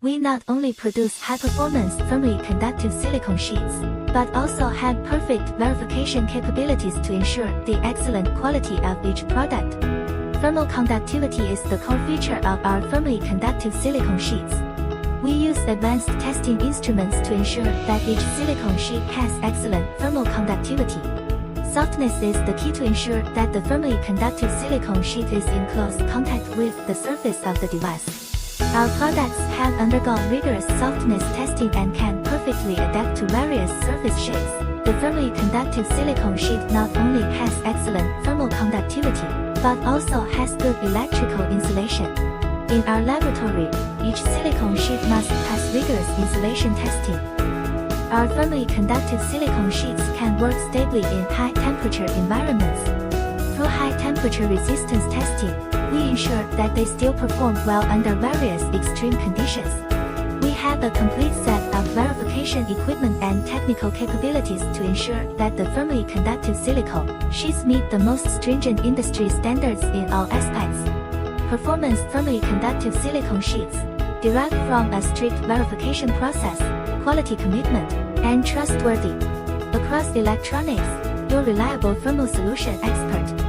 We not only produce high-performance thermally conductive silicone sheets, but also have perfect verification capabilities to ensure the excellent quality of each product. Thermal conductivity is the core feature of our thermally conductive silicone sheets. We use advanced testing instruments to ensure that each silicone sheet has excellent thermal conductivity. Softness is the key to ensure that the thermally conductive silicone sheet is in close contact with the surface of the device. Our products have undergone rigorous softness testing and can perfectly adapt to various surface shapes. The thermally conductive silicone sheet not only has excellent thermal conductivity, but also has good electrical insulation. In our laboratory, each silicone sheet must pass rigorous insulation testing. Our thermally conductive silicone sheets can work stably in high-temperature environments. Through high-temperature resistance testing, we ensure that they still perform well under various extreme conditions. We have a complete set of verification equipment and technical capabilities to ensure that the thermally conductive silicone sheets meet the most stringent industry standards in all aspects. Performance thermally conductive silicone sheets, derived from a strict verification process, quality commitment, and trustworthy. Across electronics, your reliable thermal solution expert.